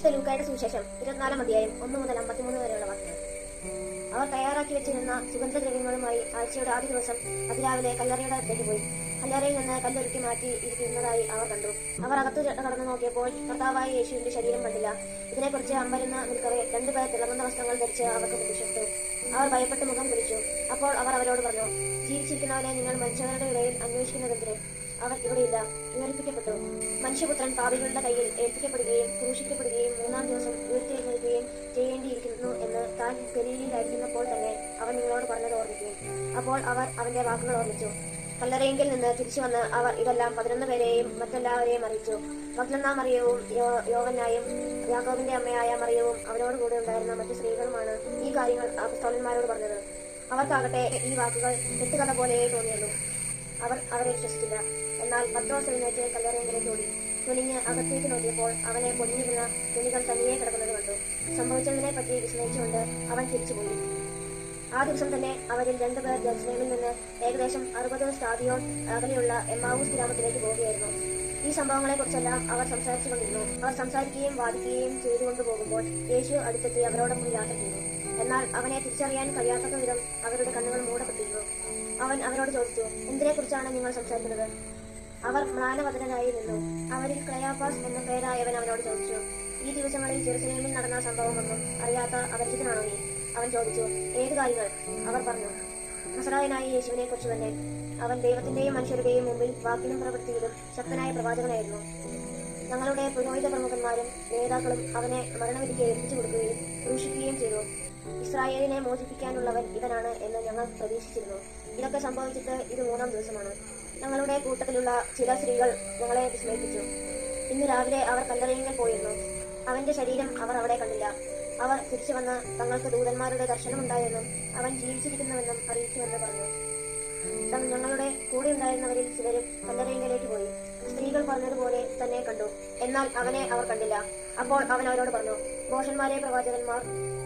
വിശുദ്ധ ലൂക്കായുടെ സുവിശേഷം 24 അധ്യായം 1 മുതൽ 53 വരെയുള്ള വാക്യങ്ങൾ. അവർ തയ്യാറാക്കി വെച്ചിരുന്ന സുഗന്ധദ്രവ്യങ്ങളുമായി ആഴ്ചയുടെ ആദ്യ ദിവസം അതിരാവിലെ കല്ലറയുടെ അടുത്തേക്ക് പോയി. കല്ലറയിൽ നിന്ന് കല്ലൊരുക്കി മാറ്റി ഇരിക്കുന്നതായി അവർ കണ്ടു. അവർ അകത്തു കടന്നു നോക്കിയപ്പോൾ കർത്താവായ യേശുവിന്റെ ശരീരം കണ്ടില്ല. ഇതിനെക്കുറിച്ച് അമ്പരന്ന് നിൽക്കവേ രണ്ടുപേർ തിളങ്ങുന്ന വസ്ത്രങ്ങൾ ധരിച്ച് അവർക്ക് പ്രത്യക്ഷപ്പെട്ടു. അവർ ഭയപ്പെട്ട് മുഖം കുലിച്ചു. അപ്പോൾ അവർ അവരോട് പറഞ്ഞു, ജീവിച്ചിരിക്കുന്നവരെ നിങ്ങൾ മനുഷ്യരുടെ ഇടയിൽ അന്വേഷിക്കുന്നതെന്തിന്? അവർ ഇവിടെയില്ല, ഉയർപ്പിക്കപ്പെട്ടു. മനുഷ്യപുത്രൻ പാപികളുടെ കയ്യിൽ ഏൽപ്പിക്കപ്പെടുകയും ക്രൂശിക്കപ്പെടുകയും 3-ാം ദിവസം ഉയർത്തെഴുന്നേൽക്കുകയും ചെയ്യേണ്ടിയിരിക്കുന്നു എന്ന് താൻ ഗലീലയിലായിരിക്കുന്നപ്പോൾ തന്നെ അവൻ നിങ്ങളോട് പറഞ്ഞത് ഓർമ്മിക്കുകയും. അപ്പോൾ അവർ അവന്റെ വാക്കുകൾ ഓർമ്മിച്ചു. കല്ലറയെങ്കിൽ നിന്ന് തിരിച്ചു വന്ന് അവർ ഇതെല്ലാം 11 പേരെയും മറ്റെല്ലാവരെയും അറിയിച്ചു. മഗ്ദലന മറിയവും യോവന്നായും യാക്കോബിന്റെ അമ്മയായ മറിയവും അവരോട് കൂടെ ഉണ്ടായിരുന്ന മറ്റു സ്ത്രീകളുമാണ് ഈ കാര്യങ്ങൾ അപ്പോസ്തലന്മാരോട് പറഞ്ഞത്. അവർക്കാകട്ടെ ഈ വാക്കുകൾ കെട്ടുകഥ പോലെയേ തോന്നിയുള്ളൂ. അവർ അവരെ വിശ്വസിച്ചില്ല. എന്നാൽ പത്രോസ് എഴുന്നേറ്റ് കല്ലറയെങ്കിലേക്ക് ഓടി. തുനിഞ്ഞ് അകത്തേക്ക് നോക്കിയപ്പോൾ അവനെ പൊടിഞ്ഞിരുന്ന തുണികൾ തനിയെ കിടക്കുന്നത് കണ്ടു. സംഭവിച്ചതിനെ പറ്റി വിസ്മയിച്ചുകൊണ്ട് അവൻ തിരിച്ചുപോയി. ആ ദിവസം തന്നെ അവരിൽ 2 പേർ ജെറുസലേമിൽ നിന്ന് ഏകദേശം 60 സ്താദിയോൻ അകലെയുള്ള എമ്മാവൂസ് ഗ്രാമത്തിലേക്ക് പോവുകയായിരുന്നു. ഈ സംഭവങ്ങളെക്കുറിച്ചെല്ലാം അവർ സംസാരിച്ചുകൊണ്ടിരുന്നു. അവർ സംസാരിക്കുകയും വാദിക്കുകയും ചെയ്തുകൊണ്ടു പോകുമ്പോൾ യേശു അടുത്തെത്തി അവരോടൊപ്പം യാത്ര ചെയ്തു. എന്നാൽ അവനെ തിരിച്ചറിയാൻ കഴിയാത്ത വിധം അവരുടെ കണ്ണുകൾ മൂടപ്പെട്ടിരുന്നു. അവൻ അവരോട് ചോദിച്ചു, എന്തിനെക്കുറിച്ചാണ് നിങ്ങൾ സംസാരിക്കുന്നത്? അവർ മ്ലാനവദനായി നിന്നു. അവരിൽ ക്ലയോപ്പാസ് എന്ന പേരായവൻ അവനോട് ചോദിച്ചു, ഈ ദിവസങ്ങളിൽ ജെറുസലേമിൽ നടന്ന സംഭവമൊന്നും അറിയാത്ത അപരിചിതനാണോ നീ? അവൻ ചോദിച്ചു, ഏത് കാര്യങ്ങൾ? അവർ പറഞ്ഞു, നസറായനായ യേശുവിനെ കുറിച്ച് തന്നെ. അവൻ ദൈവത്തിന്റെയും മനുഷ്യരുടെയും മുമ്പിൽ വാക്കിലും പ്രവൃത്തിയിലും ശക്തനായ പ്രവാചകനായിരുന്നു. ഞങ്ങളുടെ പുരോഹിത പ്രമുഖന്മാരും നേതാക്കളും അവനെ മരണവിധിക്ക് ഏൽപ്പിച്ചു കൊടുക്കുകയും ക്രൂശിക്കുകയും ചെയ്തു. ഇസ്രായേലിനെ മോചിപ്പിക്കാനുള്ളവൻ ഇവനാണ് എന്ന് ഞങ്ങൾ പ്രതീക്ഷിച്ചിരുന്നു. ഇതൊക്കെ സംഭവിച്ചിട്ട് ഇത് 3-ാം ദിവസമാണ്. ഞങ്ങളുടെ കൂട്ടത്തിലുള്ള ചില സ്ത്രീകൾ ഞങ്ങളെ വിസ്മയിപ്പിച്ചു. ഇന്ന് രാവിലെ അവർ കല്ലറയെങ്കിൽ പോയിരുന്നു. അവന്റെ ശരീരം അവർ അവിടെ കണ്ടില്ല. അവർ തിരിച്ചു വന്ന് തങ്ങൾക്ക് ദൂതന്മാരുടെ ദർശനമുണ്ടായെന്നും അവൻ ജീവിച്ചിരിക്കുന്നുവെന്നും അറിയിച്ചുവെന്ന് പറഞ്ഞു. ഞങ്ങളുടെ കൂടെ ഉണ്ടായിരുന്നവരിൽ ചിലരും കല്ലറയിലേക്ക് പോയി. സ്ത്രീകൾ പറഞ്ഞതുപോലെ തന്നെ കണ്ടു. എന്നാൽ അവനെ അവർ കണ്ടില്ല. അപ്പോൾ അവൻ അവരോട് പറഞ്ഞു, ഭോഷന്മാരെ പ്രവാചകന്മാർ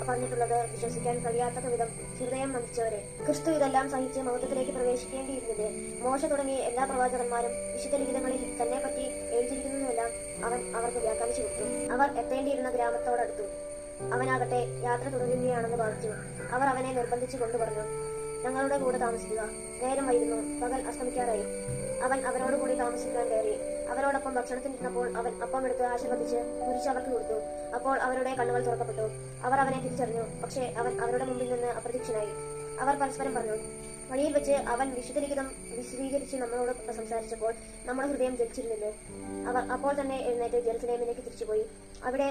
പറഞ്ഞിട്ടുള്ളത് വിശ്വസിക്കാൻ കഴിയാത്ത വിധം ഹൃദയം മന്ദിച്ചവരെ, ക്രിസ്തു ഇതെല്ലാം സഹിച്ച് മഹത്വത്തിലേക്ക് പ്രവേശിക്കേണ്ടിയിരുന്നില്ലേ? മോശ തുടങ്ങിയ എല്ലാ പ്രവാചകന്മാരും വിശുദ്ധ ലിഖിതങ്ങളിൽ തന്നെ പറ്റി എഴുതിയിരിക്കുന്നതെല്ലാം അവൻ അവർക്ക് വ്യാഖ്യാനിച്ചു കൊടുത്തു. അവർ എത്തേണ്ടിയിരുന്ന ഗ്രാമത്തോടടുത്തു. അവനാകട്ടെ യാത്ര തുടരുകയാണെന്ന് ഭാവിച്ചു. അവർ അവനെ നിർബന്ധിച്ചു കൊണ്ടുപറഞ്ഞു, ഞങ്ങളുടെ കൂടെ താമസിക്കുക, നേരം വൈകുന്നു, പകൽ അസ്തമിക്കാറായി. അവൻ അവരോട് കൂടി താമസിക്കാൻ കയറി. അവരോടൊപ്പം ഭക്ഷണത്തിനിരുന്നപ്പോൾ അവൻ അപ്പം എടുത്ത് ആശീർവദിച്ച് മുറിച്ച് അവർക്ക് കൊടുത്തു. അപ്പോൾ അവരുടെ കണ്ണുകൾ തുറക്കപ്പെട്ടു. അവർ അവനെ തിരിച്ചറിഞ്ഞു. പക്ഷേ അവൻ അവരുടെ മുമ്പിൽ നിന്ന് അപ്രത്യക്ഷനായി. അവർ പരസ്പരം പറഞ്ഞു, വഴിയിൽ വെച്ച് അവൻ വിശുദ്ധ ലിഖിതം വിശദീകരിച്ച് നമ്മളോട് സംസാരിച്ചപ്പോൾ നമ്മുടെ ഹൃദയം ജ്വലിച്ചിരുന്നില്ലേ? അവർ അപ്പോൾ തന്നെ എഴുന്നേറ്റ് ജെറുസലേമിലേക്ക് തിരിച്ചുപോയി. അവിടെ